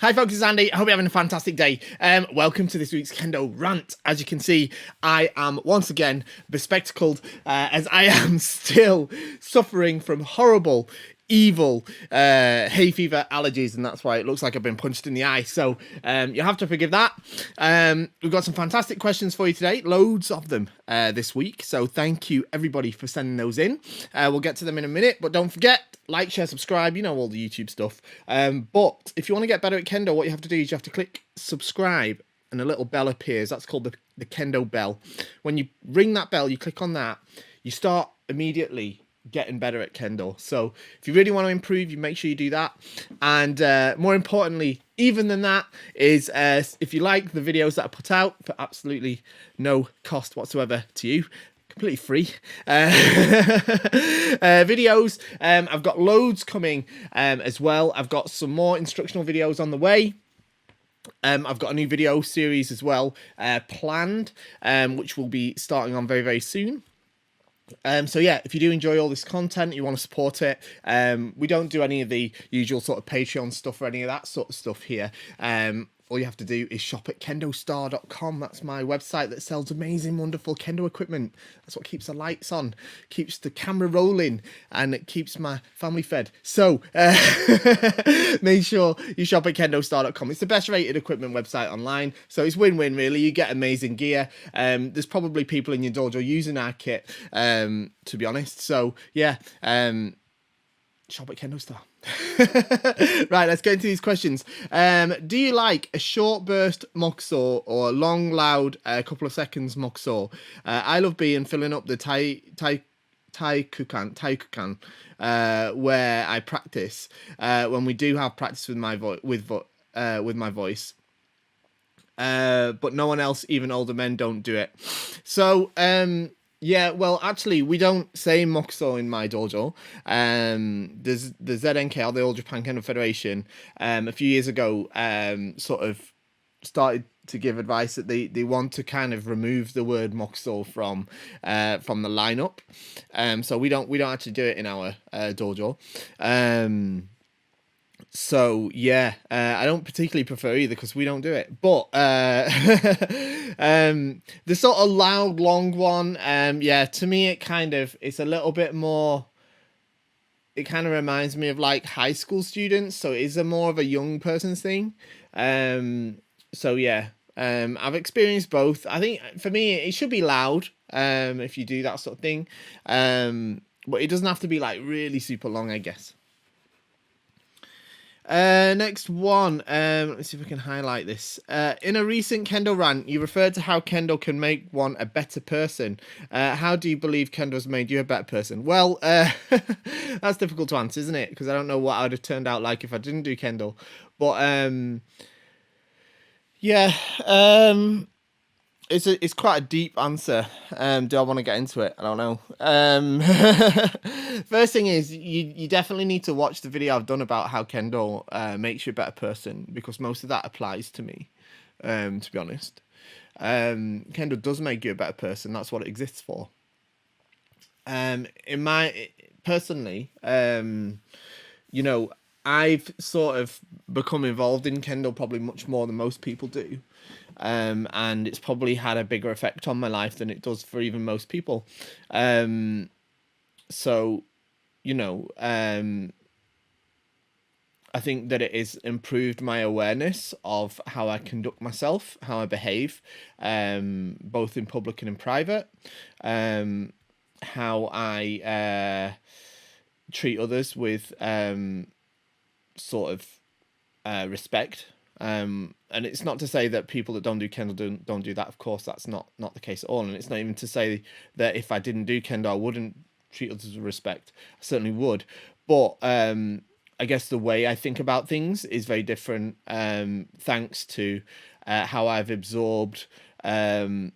Hi folks, it's Andy. I hope you're having a fantastic day. Welcome to this week's Kendo rant. As you can see, I am once again bespectacled as I am still suffering from horrible, evil hay fever allergies, and that's why it looks like I've been punched in the eye. So you'll have to forgive that. We've got some fantastic questions for you today, loads of them this week. So thank you everybody for sending those in. We'll get to them in a minute, but don't forget, like, share, subscribe, you know, all the YouTube stuff. But if you want to get better at Kendo, what you have to do is you have to click subscribe and a little bell appears. That's called the Kendo bell. When you ring that bell, you click on that, you start immediately getting better at Kendo. So if you really want to improve, you make sure you do that. And more importantly, even than that, is if you like the videos that I put out for absolutely no cost whatsoever to you, completely free videos, I've got loads coming as well. I've got some more instructional videos on the way. I've got a new video series as well planned, which will be starting on very, very soon. So yeah, if you do enjoy all this content, you want to support it, we don't do any of the usual sort of Patreon stuff or any of that sort of stuff here. All you have to do is shop at KendoStar.com. That's my website that sells amazing, wonderful Kendo equipment. That's what keeps the lights on, keeps the camera rolling, and it keeps my family fed. So make sure you shop at KendoStar.com. It's the best rated equipment website online, so it's win-win really. You get amazing gear. There's probably people in your dojo using our kit, to be honest. So yeah, shop at KendoStar. Right, let's get into these questions. Do you like a short burst mokuso or a long, loud, couple of seconds mokuso? I love being filling up the taikukan, where I practice when we do have practice with my voice. But no one else, even older men, don't do it. So yeah, well, actually, we don't say mokuso in my dojo. There's the ZNK, the All Japan Kendo Federation, a few years ago, sort of started to give advice that they want to kind of remove the word mokuso from the lineup. So we don't actually do it in our dojo. So yeah, I don't particularly prefer either because we don't do it. But the sort of loud, long one, yeah, to me it's a little bit more. It kind of reminds me of like high school students, so it is more of a young person's thing. So yeah, I've experienced both. I think for me it should be loud, if you do that sort of thing, but it doesn't have to be like really super long, I guess. Next one, let me see if I can highlight this. In a recent Kendo rant, you referred to how Kendo can make one a better person. How do you believe Kendo's made you a better person? Well, that's difficult to answer, isn't it? Because I don't know what I would have turned out like if I didn't do Kendo. But yeah, it's quite a deep answer. Do I want to get into it? I don't know. First thing is you definitely need to watch the video I've done about how Kendo makes you a better person, because most of that applies to me, to be honest. Kendo does make you a better person. That's what it exists for. Personally, you know, I've sort of become involved in Kendo probably much more than most people do. And it's probably had a bigger effect on my life than it does for even most people. So, you know, I think that it has improved my awareness of how I conduct myself, how I behave, both in public and in private, how I treat others with sort of respect. And it's not to say that people that don't do Kendo don't do that. Of course, that's not the case at all. And it's not even to say that if I didn't do Kendo, I wouldn't treat others with respect. I certainly would. But I guess the way I think about things is very different, thanks to how I've absorbed elements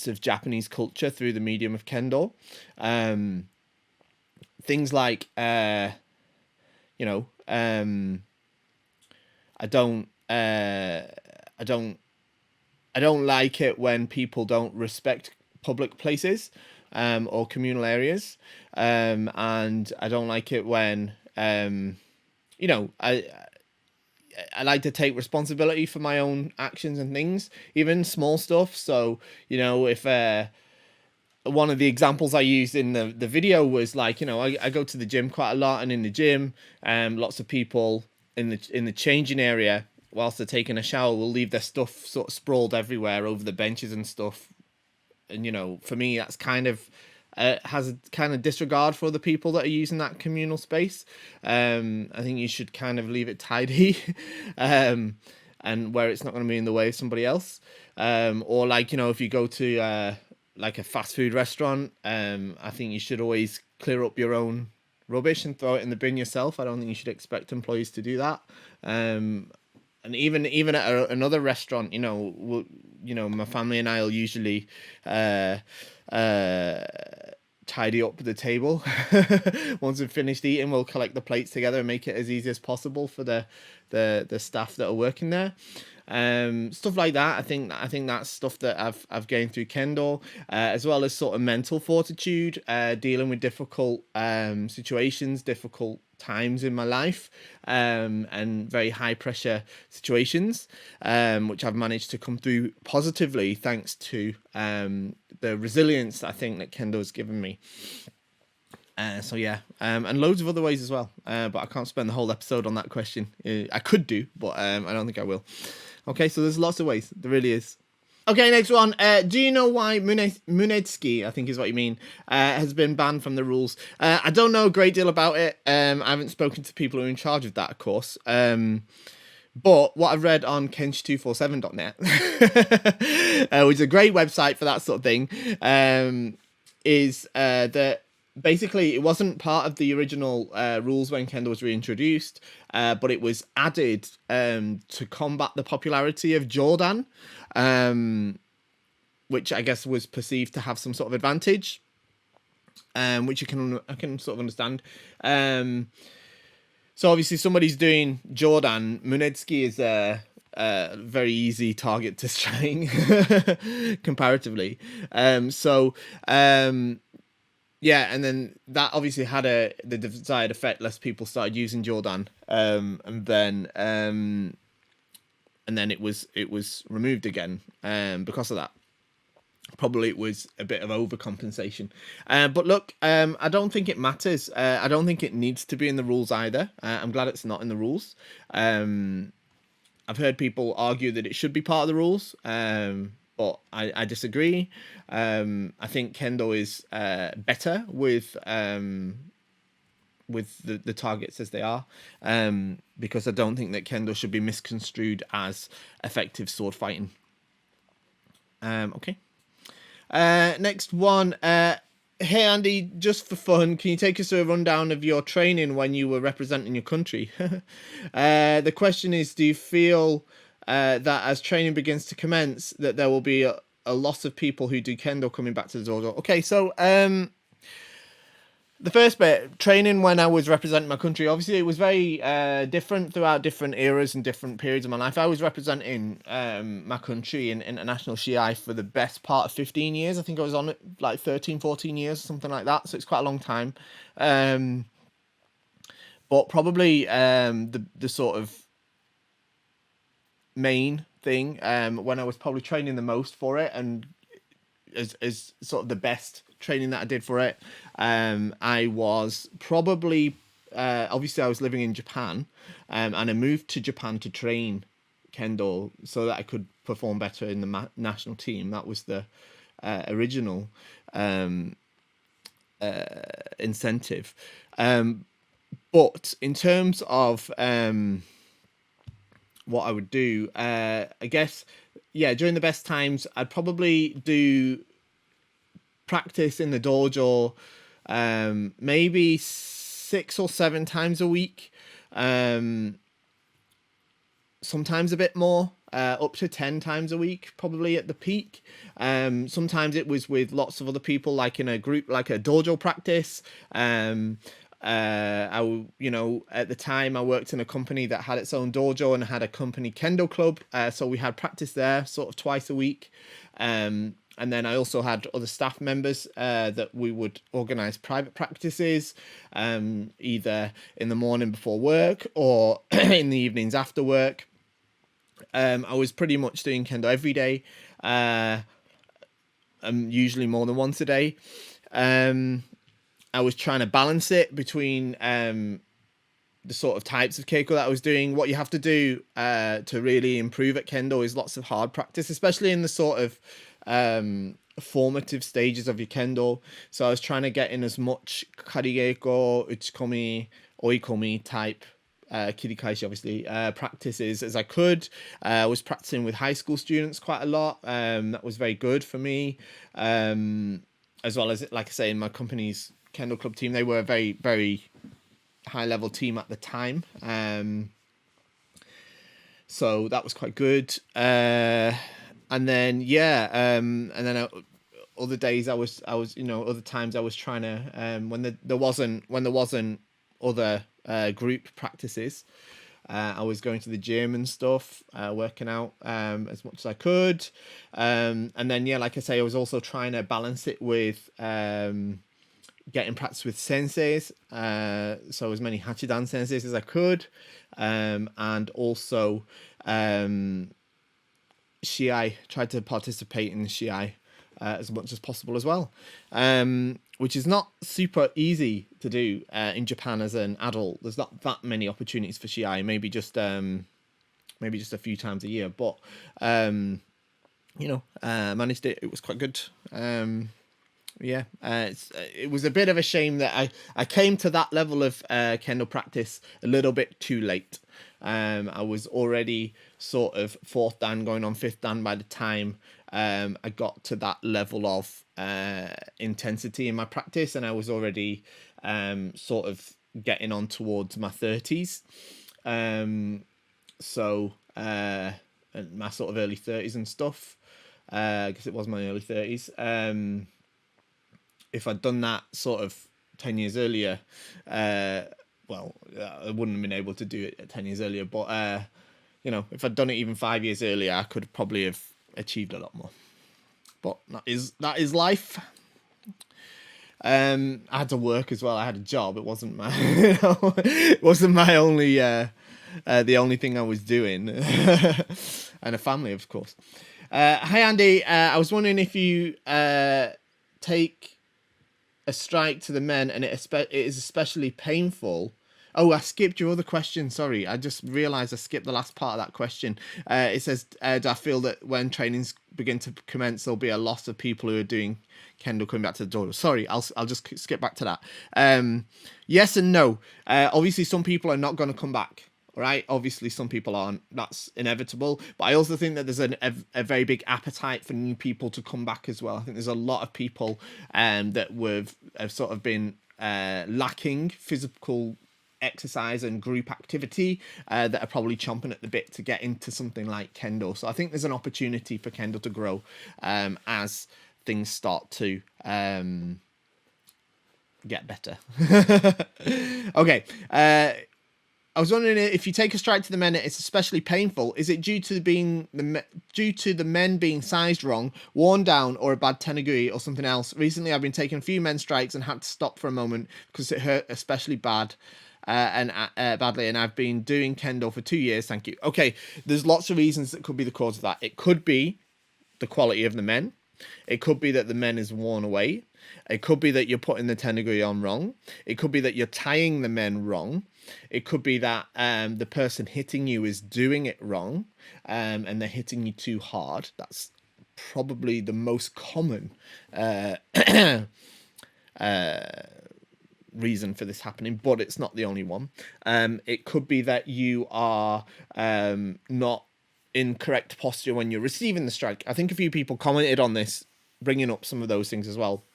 of Japanese culture through the medium of Kendo. Things like, you know, I don't like it when people don't respect public places, or communal areas, and I don't like it when, you know, I like to take responsibility for my own actions and things, even small stuff. So, you know, if one of the examples I used in the video was like, you know, I go to the gym quite a lot, and in the gym, lots of people in the changing area, whilst they're taking a shower, will leave their stuff sort of sprawled everywhere over the benches and stuff. And, you know, for me, that's kind of has a kind of disregard for the people that are using that communal space. I think you should kind of leave it tidy, and where it's not going to be in the way of somebody else. Or like, you know, if you go to like a fast food restaurant, I think you should always clear up your own rubbish and throw it in the bin yourself. I don't think you should expect employees to do that. And even at another restaurant, you know, my family and I will usually tidy up the table. Once we've finished eating, we'll collect the plates together and make it as easy as possible for the staff that are working there. Stuff like that. I think that's stuff that I've gained through Kendo, as well as sort of mental fortitude, dealing with difficult situations, difficult times in my life, and very high pressure situations, which I've managed to come through positively thanks to the resilience I think that Kendo has given me. So yeah, and loads of other ways as well, but I can't spend the whole episode on that question. I could do, but I don't think I will. Okay, so there's lots of ways. There really is. Okay, next one. Do you know why Munedzuki, I think is what you mean, has been banned from the rules? I don't know a great deal about it. I haven't spoken to people who are in charge of that, of course. But what I've read on kensh247.net, which is a great website for that sort of thing, is that basically it wasn't part of the original rules when Kendo was reintroduced, but it was added to combat the popularity of Jordan, which I guess was perceived to have some sort of advantage, which I can sort of understand. So obviously somebody's doing Jordan. Munedzuki is a very easy target to string comparatively. Yeah, and then that obviously had the desired effect. Less people started using Jordan, and then it was removed again because of that. Probably it was a bit of overcompensation. But look, I don't think it matters. I don't think it needs to be in the rules either. I'm glad it's not in the rules. I've heard people argue that it should be part of the rules, but I disagree. I think Kendo is better with the targets as they are, because I don't think that Kendo should be misconstrued as effective sword fighting. Okay. Next one. Hey Andy, just for fun, can you take us through a rundown of your training when you were representing your country? The question is, do you feel that as training begins to commence, that there will be a lot of people who do Kendo coming back to the dojo? Okay, so the first bit, training when I was representing my country, obviously it was very different throughout different eras and different periods of my life. I was representing my country in international Shiai for the best part of 15 years. I think I was on it like 13, 14 years, something like that. So it's quite a long time. But probably the sort of main thing when I was probably training the most for it, and as sort of the best training that I did for it, I was probably obviously I was living in Japan, and I moved to Japan to train Kendo so that I could perform better in the national team. That was the original incentive. But in terms of what I would do, I guess, yeah, during the best times I'd probably do practice in the dojo maybe 6 or 7 times a week, sometimes a bit more, up to 10 times a week probably at the peak. Sometimes it was with lots of other people, like in a group, like a dojo practice. At the time I worked in a company that had its own dojo and had a company Kendo club, so we had practice there sort of twice a week. And then I also had other staff members that we would organise private practices, either in the morning before work or in the evenings after work. I was pretty much doing Kendo every day, usually more than once a day. I was trying to balance it between the sort of types of Keiko that I was doing. What you have to do to really improve at Kendo is lots of hard practice, especially in the sort of formative stages of your Kendo. So I was trying to get in as much Karigeko, Uchikomi, Oikomi type Kirikaishi, obviously, practices as I could. I was practicing with high school students quite a lot. That was very good for me. As well as, like I say, in my company's Kendo Club team, they were a very, very high level team at the time. So that was quite good. And then, other days I was, other times I was trying to, when there wasn't other group practices, I was going to the gym and stuff, working out as much as I could. And then, like I say, I was also trying to balance it with getting practice with senseis, so as many Hachidan senseis as I could, and also Shiai, tried to participate in Shiai as much as possible as well, which is not super easy to do in Japan as an adult. There's not that many opportunities for Shiai, maybe just a few times a year, but managed it. It was quite good. It was a bit of a shame that I came to that level of Kendo practice a little bit too late. I was already sort of 4th dan going on 5th dan by the time I got to that level of intensity in my practice, and I was already sort of getting on towards my 30s. So my sort of early 30s and stuff. I guess it was my early 30s. If I'd done that sort of 10 years earlier, I wouldn't have been able to do it 10 years earlier. But, if I'd done it even 5 years earlier, I could probably have achieved a lot more. But that is life. I had to work as well. I had a job. It wasn't my, it wasn't my only, the only thing I was doing. And a family, of course. Hi, Andy. I was wondering if you take a strike to the men and it is especially painful. Oh, I skipped your other question. Sorry, I just realised I skipped the last part of that question. It says, do I feel that when trainings begin to commence, there'll be a loss of people who are doing Kendo coming back to the dojo? Sorry, I'll just skip back to that. Yes and no. Obviously, some people are not going to come back. Right, obviously some people aren't. That's inevitable. But I also think that there's a very big appetite for new people to come back as well. I think there's a lot of people that have sort of been lacking physical exercise and group activity that are probably chomping at the bit to get into something like Kendo. So I think there's an opportunity for Kendo to grow as things start to get better. Okay. I was wondering if you take a strike to the men, it's especially painful. Is it due to the men being sized wrong, worn down, or a bad tenugui or something else? Recently, I've been taking a few men strikes and had to stop for a moment because it hurt especially badly, and I've been doing Kendo for 2 years. Thank you. Okay, there's lots of reasons that could be the cause of that. It could be the quality of the men. It could be that the men is worn away. It could be that you're putting the tenugui on wrong. It could be that you're tying the men wrong. It could be that the person hitting you is doing it wrong, and they're hitting you too hard. That's probably the most common reason for this happening, but it's not the only one. It could be that you are not in correct posture when you're receiving the strike. I think a few people commented on this, bringing up some of those things as well.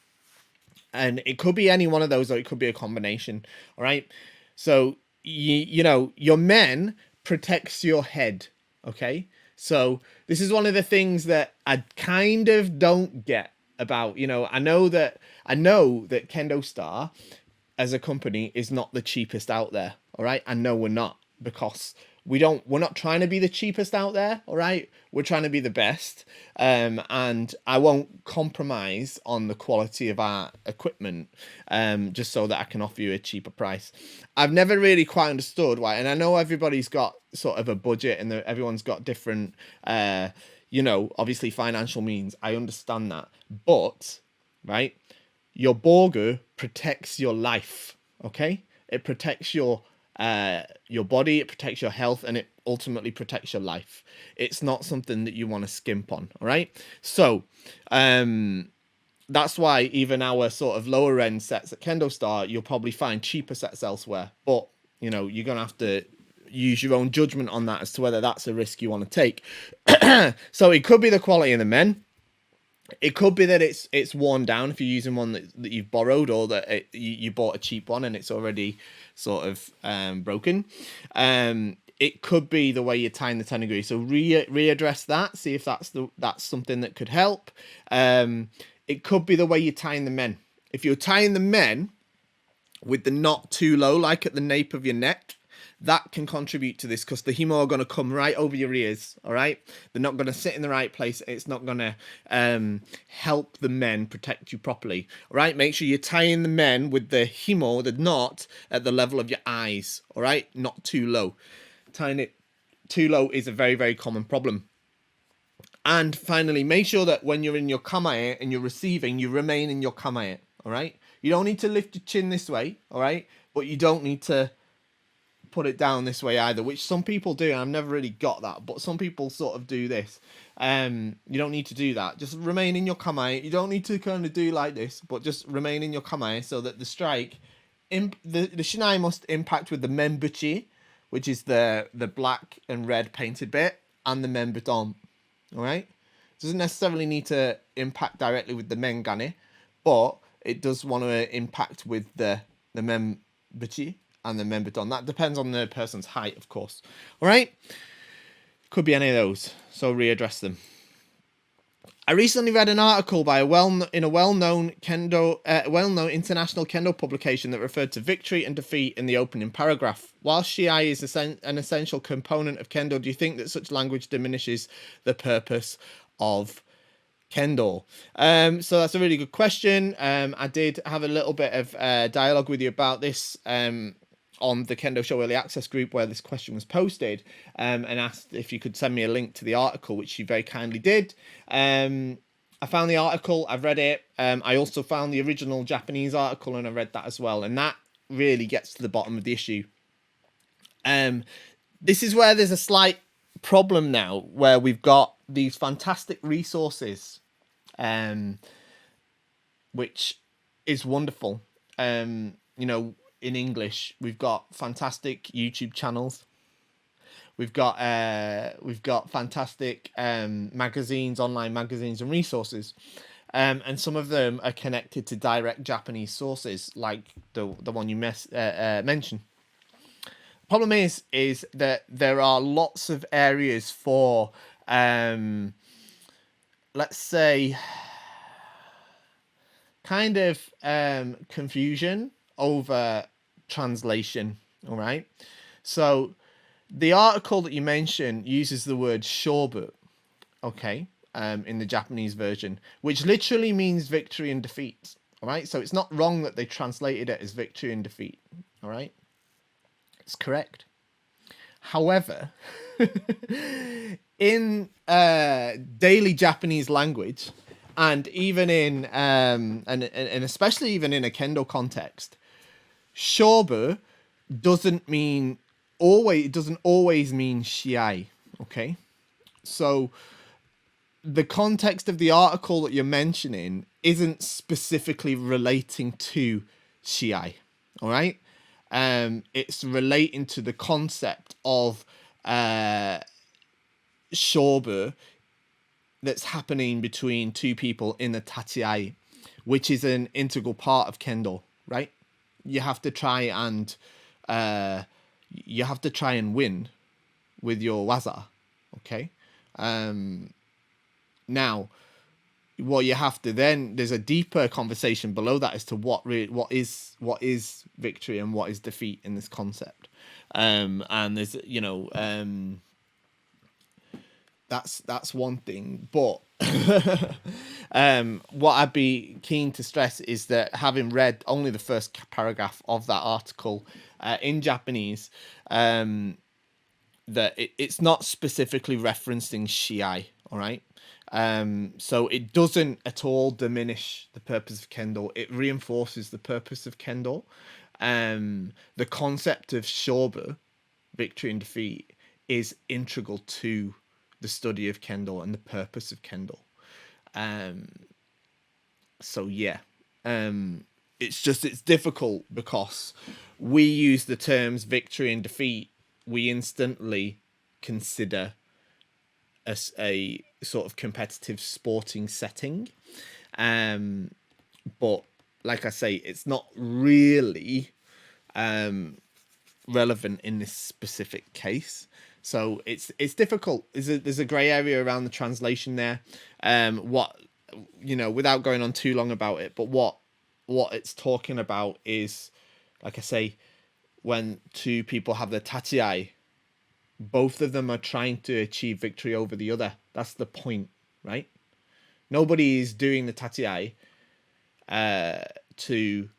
And it could be any one of those, or it could be a combination. All right. So, your men protects your head. Okay. So this is one of the things that I kind of don't get about, I know that KendoStar as a company is not the cheapest out there. All right. I know we're not, because we're not trying to be the cheapest out there, all right? We're trying to be the best, and I won't compromise on the quality of our equipment, just so that I can offer you a cheaper price. I've never really quite understood why, and I know everybody's got sort of a budget, and everyone's got different, obviously financial means. I understand that, but right, your Borgu protects your life, okay? It protects your body, it protects your health, and it ultimately protects your life. It's not something that you want to skimp on, all right? So that's why even our sort of lower end sets at KendoStar, you'll probably find cheaper sets elsewhere, but you're gonna have to use your own judgment on that as to whether that's a risk you want to take. So it could be the quality of the men. It could be that it's worn down if you're using one that you've borrowed, or that you bought a cheap one and it's already sort of broken. It could be the way you're tying the tenogiri. So readdress that. See if that's something that could help. It could be the way you're tying the men. If you're tying the men with the knot too low, like at the nape of your neck, that can contribute to this, because the himo are going to come right over your ears, all right? They're not going to sit in the right place. It's not going to help the men protect you properly, all right? Make sure you're tying the men with the himo, the knot, at the level of your eyes, all right? Not too low. Tying it too low is a very, very common problem. And finally, make sure that when you're in your kamae and you're receiving, you remain in your kamae, all right? You don't need to lift your chin this way, all right? But you don't need to put it down this way either, which some people do, and I've never really got that, but some people sort of do this. You don't need to do that. Just remain in your kamae. You don't need to kind of do like this, but just remain in your kamae, so that the strike, the shinai must impact with the menbuchi, which is the black and red painted bit, and the menbuton. All right, it doesn't necessarily need to impact directly with the mengane, but it does want to impact with the menbuchi and the menbuton. That depends on the person's height, of course. All right, could be any of those, so readdress them. I recently read an article by a well-known international Kendo publication that referred to victory and defeat in the opening paragraph. While Shiai is an essential component of Kendo, do you think that such language diminishes the purpose of Kendo? So that's a really good question. I did have a little bit of dialogue with you about this on the Kendo Show Early Access group, where this question was posted, and asked if you could send me a link to the article, which you very kindly did. I found the article, I've read it. I also found the original Japanese article, and I read that as well. And that really gets to the bottom of the issue. This is where there's a slight problem now, where we've got these fantastic resources, which is wonderful. In English, we've got fantastic YouTube channels. We've got fantastic magazines, online magazines and resources, and some of them are connected to direct Japanese sources, like the one you mentioned. Problem is that there are lots of areas for, let's say, kind of confusion over translation, all right? So the article that you mentioned uses the word shobu, okay, in the Japanese version, which literally means victory and defeat, all right? So it's not wrong that they translated it as victory and defeat, all right? It's correct. However, in daily Japanese language, and even in and especially even in a Kendo context, shobu doesn't always mean shiai, okay? So the context of the article that you're mentioning isn't specifically relating to shiai, all right? It's relating to the concept of shobu that's happening between two people in the tachiai, which is an integral part of Kendo, right? You have to try and win with your waza, okay? Now, what you have to then, there's a deeper conversation below that as to what is victory and what is defeat in this concept. And there's, you know, that's one thing. But what I'd be keen to stress is that, having read only the first paragraph of that article in Japanese, that it's not specifically referencing Shiai, all right? So it doesn't at all diminish the purpose of Kendo. It reinforces the purpose of Kendo. The concept of Shobu, victory and defeat, is integral to the study of Kendo and the purpose of Kendo. So yeah, it's difficult because we use the terms victory and defeat. We instantly consider as a sort of competitive sporting setting. But like I say, it's not really relevant in this specific case. So it's difficult. There's a grey area around the translation there. What, you know, without going on too long about it, but what it's talking about is, like I say, when two people have their tachiai, both of them are trying to achieve victory over the other. That's the point, right? Nobody is doing the tachiai to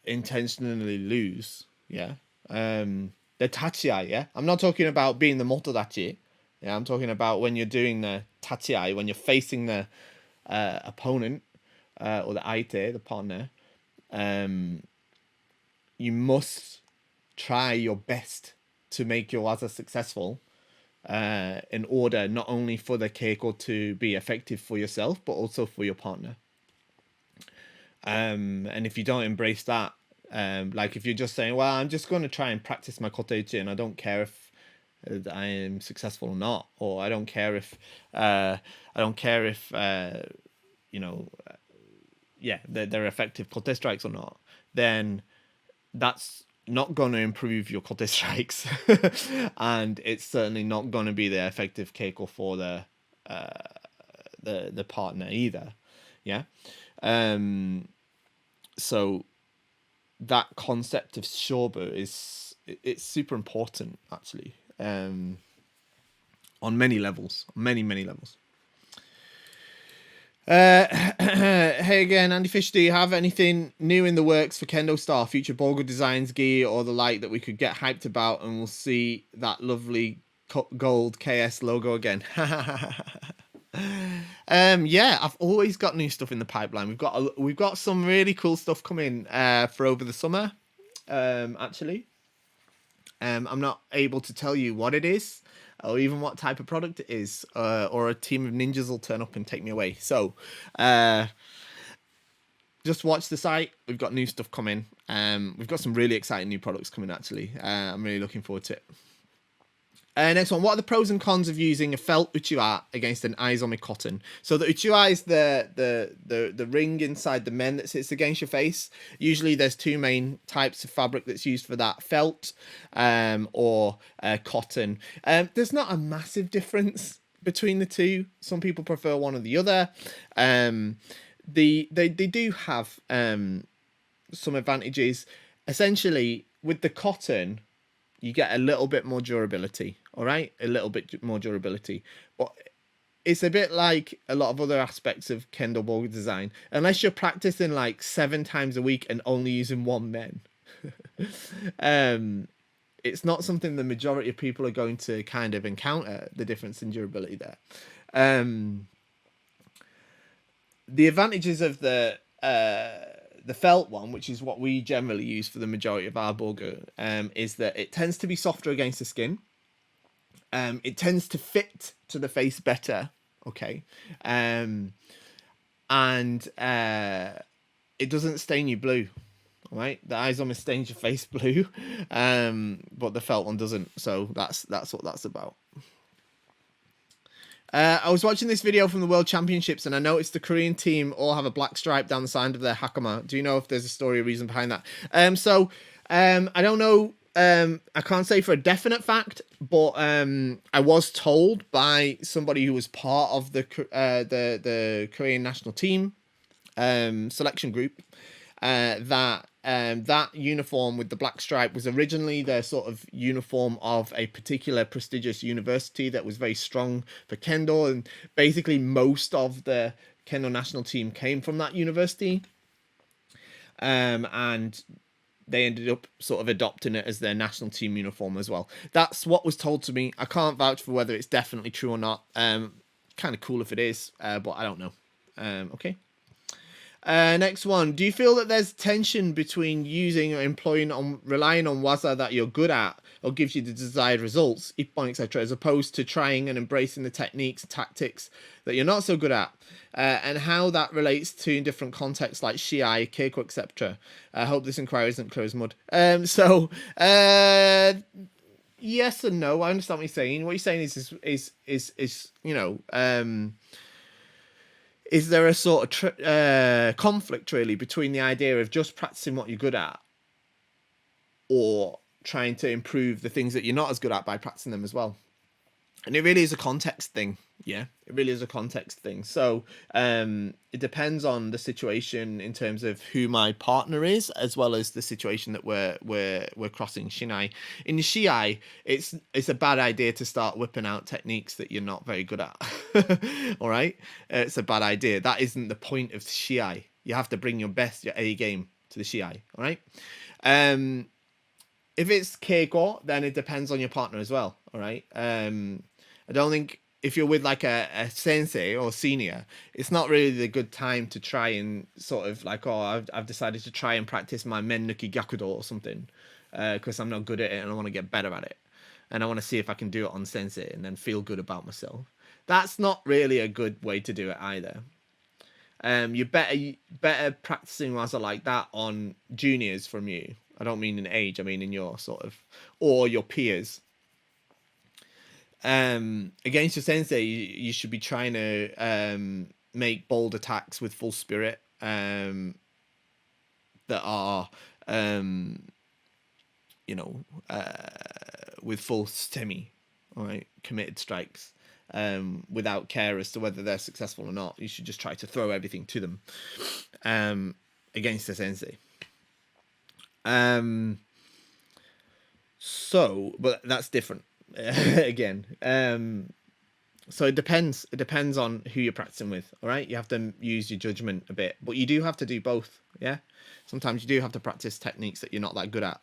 intentionally lose. Yeah. The tachiai, yeah? I'm not talking about being the motodachi. Yeah, I'm talking about when you're doing the tachiai, when you're facing the opponent or the aite, the partner. You must try your best to make your waza successful in order not only for the keiko to be effective for yourself, but also for your partner. And if you don't embrace that, like if you're just saying, well, I'm just going to try and practice my koteichi and I don't care if I am successful or not, or I don't care if you know, yeah, they're effective kote strikes or not, then that's not going to improve your kote strikes. And it's certainly not going to be the effective keiko for the partner either. Yeah. So that concept of shobu it's super important, actually, on many levels, many levels. Hey again, Andy Fish, do you have anything new in the works for KendoStar, future Bogo designs, gear, or the like that we could get hyped about, and we'll see that lovely gold KS logo again? Yeah, I've always got new stuff in the pipeline. We've got some really cool stuff coming for over the summer. Actually, I'm not able to tell you what it is, or even what type of product it is, or a team of ninjas will turn up and take me away. So, just watch the site. We've got new stuff coming. We've got some really exciting new products coming, actually. I'm really looking forward to it. Next one, what are the pros and cons of using a felt uchiwa against an aizomi cotton? So the uchiwa is the ring inside the men that sits against your face. Usually there's two main types of fabric that's used for that, felt or cotton. There's not a massive difference between the two. Some people prefer one or the other. They do have some advantages. Essentially, with the cotton, you get a little bit more durability, all right? A little bit more durability. But it's a bit like a lot of other aspects of Kendo Boga design. Unless you're practicing like 7 times a week and only using one men, it's not something the majority of people are going to kind of encounter, the difference in durability there. The advantages of the felt one, which is what we generally use for the majority of our boga, is that it tends to be softer against the skin. It tends to fit to the face better, okay? And it doesn't stain you blue, all right? The aizomi stains your face blue, but the felt one doesn't. So that's what that's about. I was watching this video from the World Championships and I noticed the Korean team all have a black stripe down the side of their hakama. Do you know if there's a story or reason behind that? I don't know. I can't say for a definite fact, but I was told by somebody who was part of the Korean national team selection group that that uniform with the black stripe was originally the sort of uniform of a particular prestigious university that was very strong for Kendo, and basically most of the Kendo national team came from that university. And they ended up sort of adopting it as their national team uniform as well. That's what was told to me. I can't vouch for whether it's definitely true or not. Kind of cool if it is, but I don't know. Okay. Next one. Do you feel that there's tension between using or relying on waza that you're good at or gives you the desired results, ippon, etc., as opposed to trying and embracing the techniques and tactics that you're not so good at? And how that relates to in different contexts like shiai, keiko, etc. I hope this inquiry isn't clear as mud. Yes and no. I understand what you're saying. What you're saying is you know, is there a sort of conflict really between the idea of just practicing what you're good at or trying to improve the things that you're not as good at by practicing them as well? And it really is a context thing. Yeah, it really is a context thing. So it depends on the situation in terms of who my partner is, as well as the situation that we're crossing shinai. In the shiai, it's a bad idea to start whipping out techniques that you're not very good at. All right, it's a bad idea. That isn't the point of shiai. You have to bring your A game to the shiai. All right. If it's keiko, then it depends on your partner as well. All right. I don't think if you're with like a sensei or senior, it's not really the good time to try and sort of like, oh, I've decided to try and practice my mennuki gyakudo or something because I'm not good at it and I want to get better at it. And I want to see if I can do it on sensei and then feel good about myself. That's not really a good way to do it either. You're better practicing waza like that on juniors from you. I don't mean in age, I mean in your sort of, or your peers. Against your sensei, you should be trying to make bold attacks with full spirit that are, you know, with full semi, all right, committed strikes, without care as to whether they're successful or not. You should just try to throw everything to them against the sensei. So, but that's different. Again, so it depends on who you're practicing with. All right, you have to use your judgment a bit, but you do have to do both. Yeah, sometimes you do have to practice techniques that you're not that good at.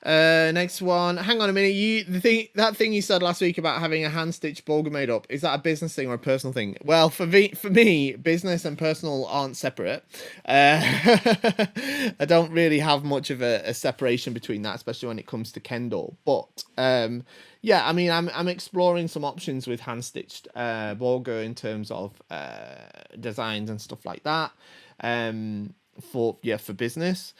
Next one. Hang on a minute. That thing you said last week about having a hand stitched boga made up, is that a business thing or a personal thing? Well, for me, business and personal aren't separate. I don't really have much of a separation between that, especially when it comes to Kendo. But yeah, I mean, I'm exploring some options with hand stitched boga in terms of designs and stuff like that. For business.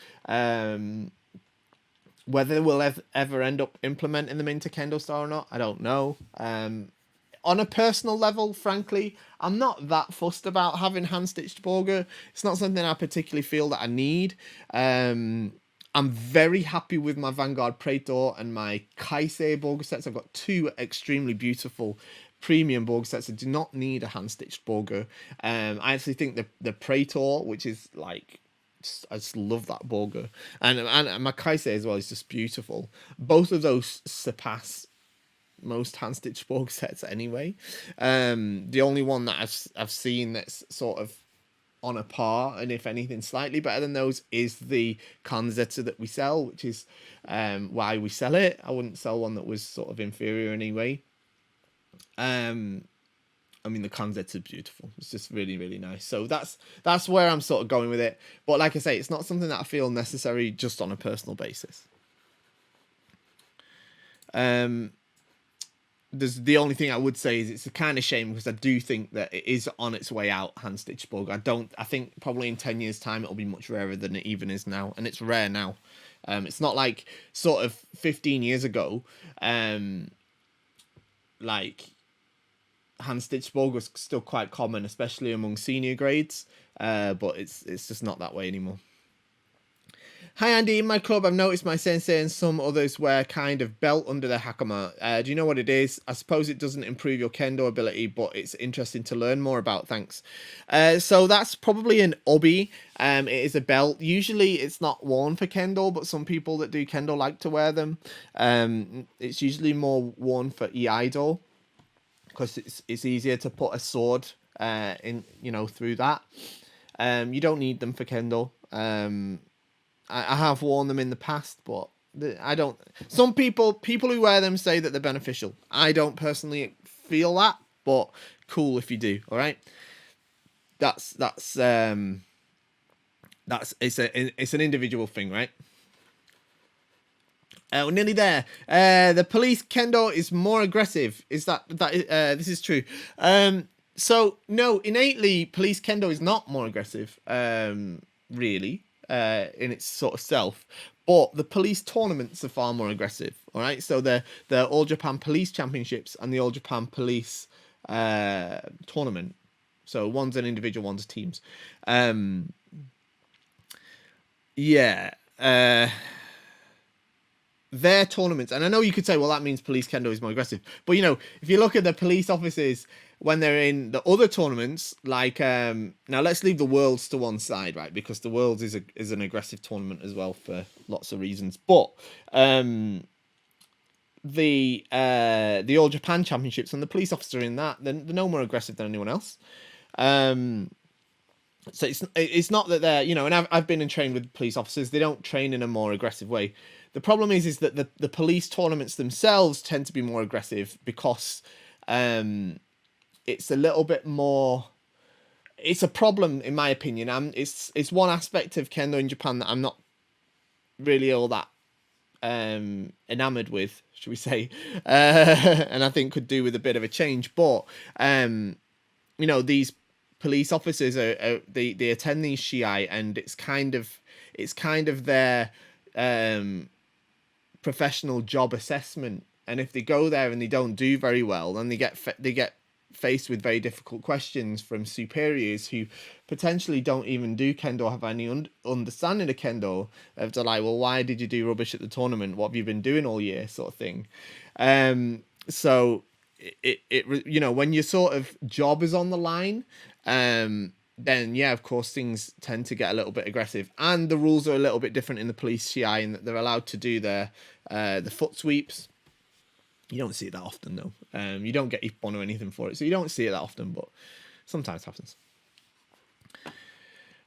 Whether we'll ever end up implementing them into KendoStar or not, I don't know. On a personal level, frankly, I'm not that fussed about having hand-stitched boga. It's not something I particularly feel that I need. I'm very happy with my Vanguard Praetor and my Kaisei boga sets. I've got two extremely beautiful premium boga sets that do not need a hand-stitched boga. I actually think the Praetor, which is like... I just love that boga, and my kaisei as well is just beautiful. Both of those surpass most hand stitched boga sets anyway. The only one that I've seen that's sort of on a par, and if anything slightly better than those, is the kanzetsu that we sell, which is why we sell it. I wouldn't sell one that was sort of inferior anyway. I mean, the kanzetsu is beautiful. It's just really, really nice. So that's where I'm sort of going with it. But like I say, it's not something that I feel necessary just on a personal basis. There's the only thing I would say is it's a kind of shame because I do think that it is on its way out, hand stitched boga. I think probably in 10 years time it'll be much rarer than it even is now, and it's rare now. It's not like sort of 15 years ago, like hand stitched boga was still quite common, especially among senior grades, but it's just not that way anymore. Hi Andy, in my club I've noticed my sensei and some others wear kind of belt under their hakama. Do you know what it is? I suppose it doesn't improve your kendo ability, but it's interesting to learn more about. Thanks. So that's probably an obi. It is a belt. Usually it's not worn for kendo, but some people that do kendo like to wear them. It's usually more worn for iaido because it's easier to put a sword in, through that. You don't need them for kendo. I have worn them in the past, but I don't. Some people who wear them say that they're beneficial. I don't personally feel that, but cool if you do. All right. It's an individual thing, right? We're nearly there. The police kendo is more aggressive. Is that this is true? So no, innately police kendo is not more aggressive. Really. In its sort of self, but the police tournaments are far more aggressive. All right, so the All Japan Police Championships and the All Japan Police tournament. So one's an individual, one's teams. Their tournaments, and I know you could say, well, that means police kendo is more aggressive, but if you look at the police officers when they're in the other tournaments, like now let's leave the Worlds to one side, right, because the Worlds is an aggressive tournament as well for lots of reasons, but the All Japan Championships and the police officer in that, they're no more aggressive than anyone else. So it's not that they're, and I've been and trained with police officers. They don't train in a more aggressive way. The problem is that the police tournaments themselves tend to be more aggressive because it's a little bit more. It's a problem, in my opinion. It's one aspect of kendo in Japan that I'm not really all that enamored with, should we say, and I think could do with a bit of a change. But these police officers they attend these shiai, and it's kind of their professional job assessment. And if they go there and they don't do very well, then they get faced with very difficult questions from superiors who potentially don't even do kendo or have any understanding of kendo. They're like, well, why did you do rubbish at the tournament? What have you been doing all year, sort of thing. So it when your sort of job is on the line, then yeah, of course things tend to get a little bit aggressive, and the rules are a little bit different in the police CI in that they're allowed to do the foot sweeps. You don't see it that often though. You don't get ippon or anything for it, so you don't see it that often, but sometimes happens.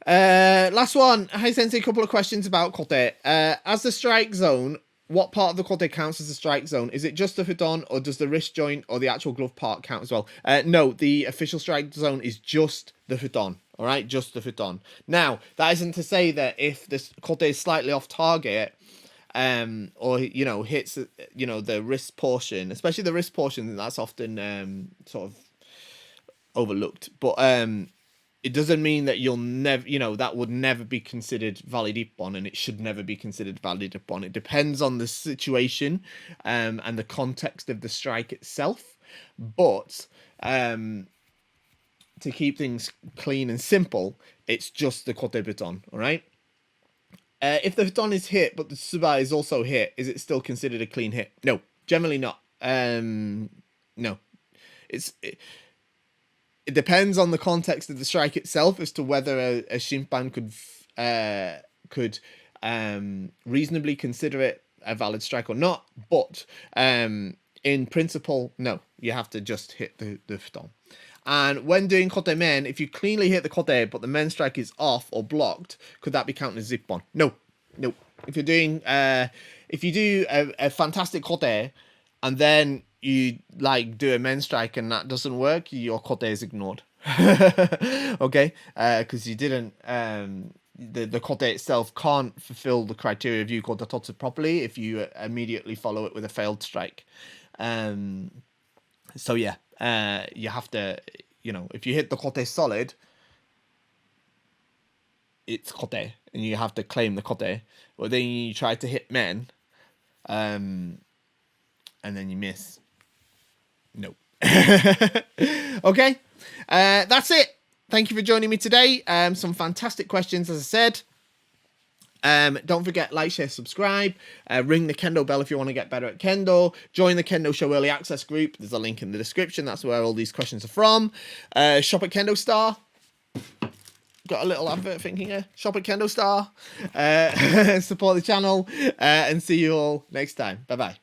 Last one. Hi Sensei, a couple of questions about kote. As the strike zone, what part of the kote counts as a strike zone? Is it just the futon, or does the wrist joint or the actual glove part count as well? No, the official strike zone is just the futon. All right, just the futon. Now, that isn't to say that if the kote is slightly off target, or hits the wrist portion, especially the wrist portion, that's often sort of overlooked. But it doesn't mean that you'll never, that would never be considered valid ippon, and it should never be considered valid ippon. It depends on the situation and the context of the strike itself. But to keep things clean and simple, it's just the kote buton, all right? If the futon is hit, but the tsuba is also hit, is it still considered a clean hit? No, generally not. No. It depends on the context of the strike itself as to whether a shimpan could reasonably consider it a valid strike or not. But in principle, no, you have to just hit the futon. And when doing kote men, if you cleanly hit the kote, but the men strike is off or blocked, could that be counted as ippon? No. If you're doing, if you do a fantastic kote, and then you do a men strike and that doesn't work, your kote is ignored. Okay, because you didn't. The kote itself can't fulfill the criteria of Yuko Datotsu properly if you immediately follow it with a failed strike. So yeah. You have to, if you hit the kote solid, it's kote, and you have to claim the kote. But then you try to hit men, and then you miss. No. Okay, that's it. Thank you for joining me today. Some fantastic questions, as I said. Don't forget, like, share, subscribe. Ring the Kendo bell if you want to get better at Kendo. Join the Kendo Show Early Access group. There's a link in the description. That's where all these questions are from. Shop at KendoStar. Got a little advert thing here. Shop at KendoStar. Support the channel. And see you all next time. Bye-bye.